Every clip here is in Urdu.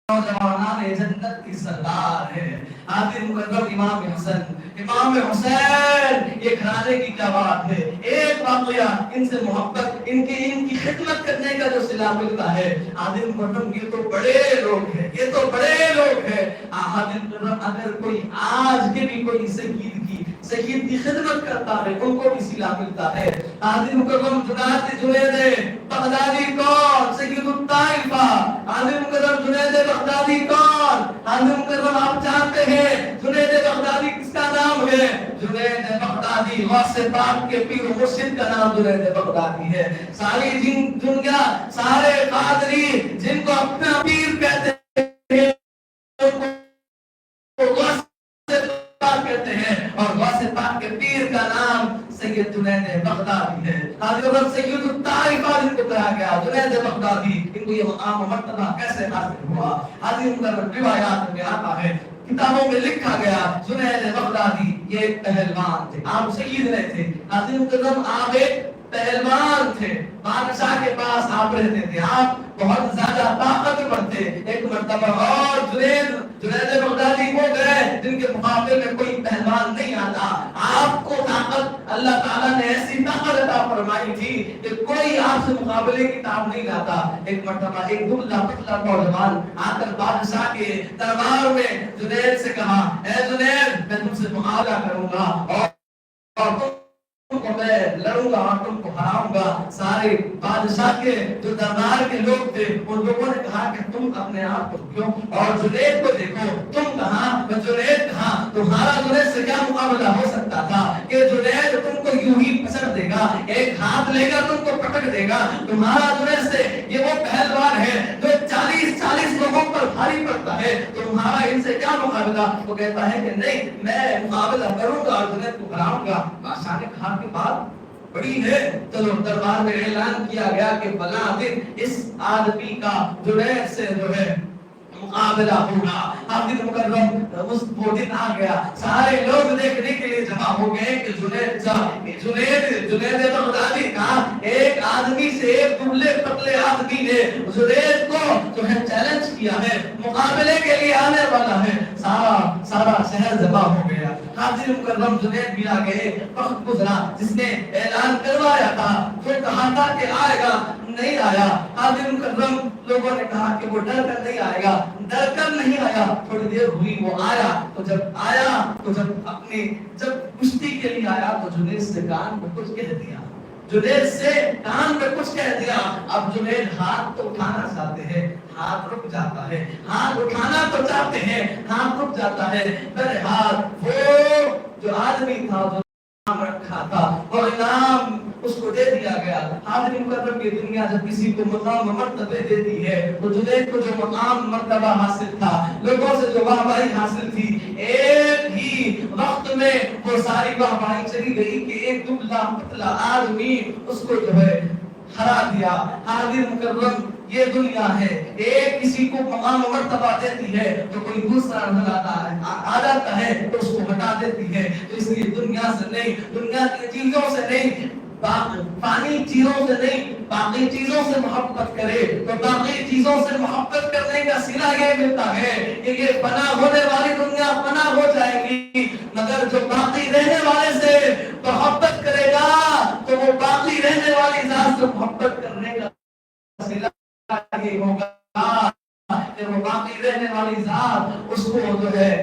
نوجوانان جنت کی سردار ہے حاضر مکرم امام حسن امام حسین، یہ گھرانے کی کیا بات ہے. ایک واقعہ ان سے محبت، ان کی خدمت کرنے کا جو صلہ ملتا ہے. حاضر مکرم یہ تو بڑے لوگ ہیں، یہ تو بڑے لوگ ہیں. حاضر مکرم اگر کوئی آج کے بھی کوئی شہید کی خدمت کرتا ہے ان کو بھی صلہ ملتا ہے. حاضر مکرم جنید بغدادی کون؟ سید الطائفہ. حاضر مکرم جنید بغدادی کون؟ حاضر مکرم آپ جانتے ہیں جنید بغدادی کس کا نام ہے؟ جنید بغدادی غوث پاک کے پیر و مرشد کا نام جنید بغدادی ہے. ساری دنیا، سارے قادری جن کو اپنا پیر کہتے ہیں غوث پاک کہتے ہیں، اور غوث پاک کے پیر کا نام سید جنید بغدادی ہے. حضرت سید الطائفہ جن کو کہا گیا جنید بغدادی، ان کو یہ مقام و مرتبہ کیسے حاصل ہوا؟ حضرت روایات میں آتا ہے، کتابوں میں لکھا گیا جنید بغدادی یہ ایک پہلوان تھے. آپ سید نہیں تھے حاضر مکرم، آپ ایک پہلوان تھے. بادشاہ کے پاس آپ رہتے تھے، آپ بہت زیادہ طاقتور تھے. ایک مرتبہ اور جنید بغدادی وہ گئے جن کے مقابلے میں کوئی پہلوان نہیں آتا. آپ کو طاقت اللہ تعالیٰ نے ایسی طاقت عطا فرمائی تھی کہ کوئی آپ سے مقابلے کی طاقت نہیں لاتا. ایک مرتبہ ایک دبلا پتلا نوجوان آ کر بادشاہ کے دربار میں جنید سے کہا، اے جنید میں تم سے مقابلہ کروں گا اور تم کو میں لڑوں گا اور تم کو ہراؤں گا. سارے بادشاہ کے جو دربار کے لوگ تھے ان لوگوں نے کہا کہ تم اپنے آپ کو کیوں، اور جنید کو دیکھو، تم کہاں میں جنید کہاں. تمہارا جنید سے کیا مقابلہ ہو سکتا تھا کہ جنید تم کو یوں ہی پسند دے گا، ایک ہاتھ لے گا تم کو پٹک دے گا. تمہارا جنید سے یہ وہ پہلوان ہے جو 40 لوگوں پر بھاری پڑتا ہے، تمہارا ان سے کیا مقابلہ. وہ کہتا ہے کہ نہیں میں مقابلہ کروں گا اور جنید کو ہراؤں گا. بادشاہ نے کہا کہ بات بڑی ہے، چلو دربار میں اعلان کیا گیا کہ فلاں دن اس آدمی کا جنید سے جو ہے مقابلہ ہوگا. حاضر مکرم اس وہ دن آ گیا، سارے لوگ دیکھنے کے لیے جمع ہو گئے کہ جنید بغدادی کا ایک آدمی سے، ایک دبلے پتلے آدمی نے جنید کو جو ہے چیلنج کیا ہے، مقابلے کے لیے آنے والا ہے. سارا شہر جمع ہو گیا. حاضر مکرم جنید بھی آ گئے. وقت گزرا، جس نے اعلان کروایا تھا وہ کہا تھا کہ آئے گا، نہیں آیا. حاضر مکرم لوگوں نے کہا کہ وہ ڈر کر نہیں آئے گا، ڈر کر نہیں آیا. تھوڑی دیر ہوئی وہ آیا، تو جب کشتی کے لیے آیا تو جنید سے کان پہ کچھ کہہ دیا. اب جنید ہاتھ تو اٹھانا چاہتے ہیں، ہاتھ رک جاتا ہے، ہاتھ اٹھانا تو چاہتے ہیں، ہاتھ رک جاتا ہے. بہرحال وہ جو آدمی تھا جو نام رکھا تھا وہ انعام اس کو دے دیا گیا. حاضر مکرم کی دنیا جب کسی کو مقام و مرتبہ دیتی ہے تو جنید کو جو مقام مرتبہ حاصل تھا، لوگوں سے جو واہواہی حاصل تھی، ایک ہی وقت میں وہ ساری واہواہی چلی گئی کہ ایک دبلا پتلا آدمی اس کو جو ہے ہرا دیا. حاضر مکرم یہ دنیا ہے، ایک کسی کو مقام و مرتبہ دیتی ہے تو کوئی دوسرا نظر آ جاتا ہے تو اس کو ہٹا دیتی ہے. تو اس لیے دنیا سے نہیں، دنیا کی چیزوں سے نہیں، پانی چیزوں سے نہیں، باقی چیزوں سے محبت کرے تو باقی چیزوں سے محبت کرنے کا صلہ یہ ملتا ہے کہ یہ فنا ہونے والی دنیا فنا ہو جائے گی، مگر جو باقی رہنے والے سے محبت کرے گا تو وہ باقی رہنے والی ذات سے محبت کرنے کا صلہ یہ ہوگا کہ وہ باقی رہنے والی ذات اس کو جو ہے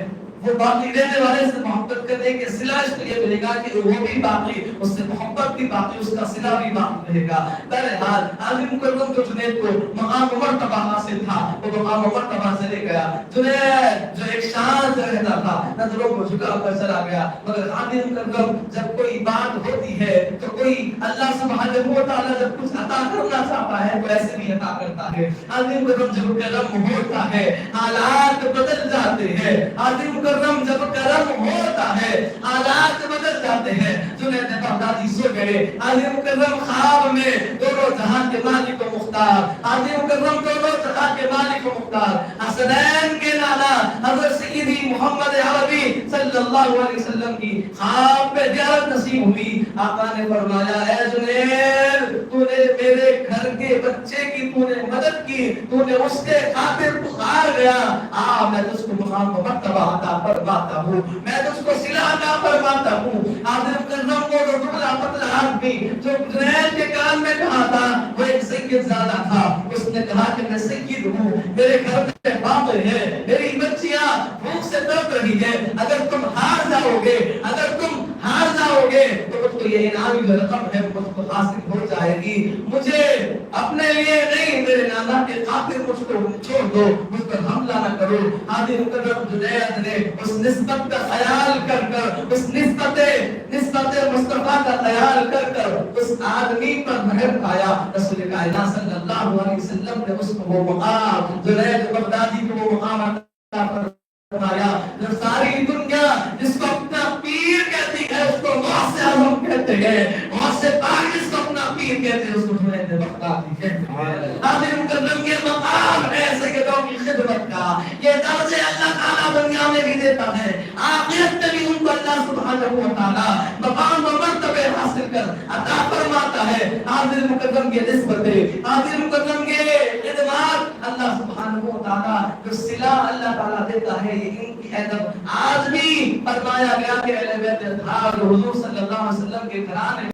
وہ باقی رہنے والے سے محبت کرنے کے صلہ اس لیے ملے گا کہ وہ بھی باقی، اس سے محبت بھی باقی، اس کا صلہ بھی باقی رہے گا. بہرحال حاضر مکرم کو جنید کو مقام و مرتبہ حاصل تھا، وہ مقام و مرتبہ سے لے گیا. جنید جو ایک شان سے رہتا تھا نظروں کو جھکا کر چلا گیا. مگر حاضر مکرم جب کوئی بات ہوتی ہے تو کوئی اللہ سبحانہ و تعالیٰ جب کچھ عطا کرنا چاہتا ہے تو ایسے بھی عطا کرتا ہے. حاضر مکرم جب کرم ہوتا ہے حالات بدل جاتے ہیں. حاضر مکرم مکرم جب کرم ہوتا ہے حالات بدل جاتے ہیں. جنید بغدادی سو گئے. علی مکرم خواب میں دونوں جہاں کے مالک و مختار. علی مکرم دونوں جہاں کے مالک و مختار. حسنین کے نانا حضرت سیدی محمد عربی صلی اللہ علیہ وسلم کی خواب میں زیارت نصیب ہوئی. آقا نے فرمایا اے جنید تو نے میرے گھر کے بچے کی تو نے مدد کی, تو نے اس کے خاطر بخار گیا. میں تجھ کو مقام و مرتبہ عطا فرماتا ہوں, میں تجھ کو صلہ عطا فرماتا ہوں. عادل مکرم کو جو دبلا پتلا آدمی جو جنید کے کان میں کہا تھا وہ ایک سید زادہ تھا. اس نے کہا کہ میں سید ہوں, میرے گھر میں باقی ہے, میری بچیاں بھوک سے تڑپ رہی ہے. اگر تم ہار جاؤ گے, اگر تم ہار جاؤ گے تو مجھ کو یہ انعامی جو رقم ہے مجھ کو حاصل ہو جائے گی. مجھے اپنے لیے نہیں میرے نانا کے خاطر مجھ کو چھوڑ دو, مجھ پر حملہ نہ کرو. عادل مکرم جنید نے اس نسبت کا خیال کر کر, اس نسبت مصطفیٰ کا خیال کر کر اس آدمی پر مہر پایا. رسول کائنات صلی اللہ علیہ وسلم نے اس کو وہ مقام جنید بغدادی کو وہ مقام عطا فرمایا جو ساری دنیا جس کو اپنا پیر کہتی ہے اس کو غوث اعظم کہتے ہیں, غوث پاک جس کو اپنا پیر کہتے ہیں اس کو جنید بغدادی کہتے ہیں. عادل مکرم یہ مقام ہے سیدوں کی خدمت کا, یہ درجے اللہ تعالیٰ دنیا میں بھی دیتا ہے, آخرت میں بھی ان کو اللہ سبحانہ و تعالیٰ مقام و مرتبے حاصل کر عطا فرماتا ہے. عادل مکرم کے نسبتیں, عادل مکرم کے خدمات اللہ سبحانہ و تعالیٰ جو صلہ اللہ تعالیٰ دیتا ہے یہ ان کی ادب. آج بھی فرمایا گیا کہ اہل بیت اطہار حضور صلی اللہ علیہ وسلم کے گھرانے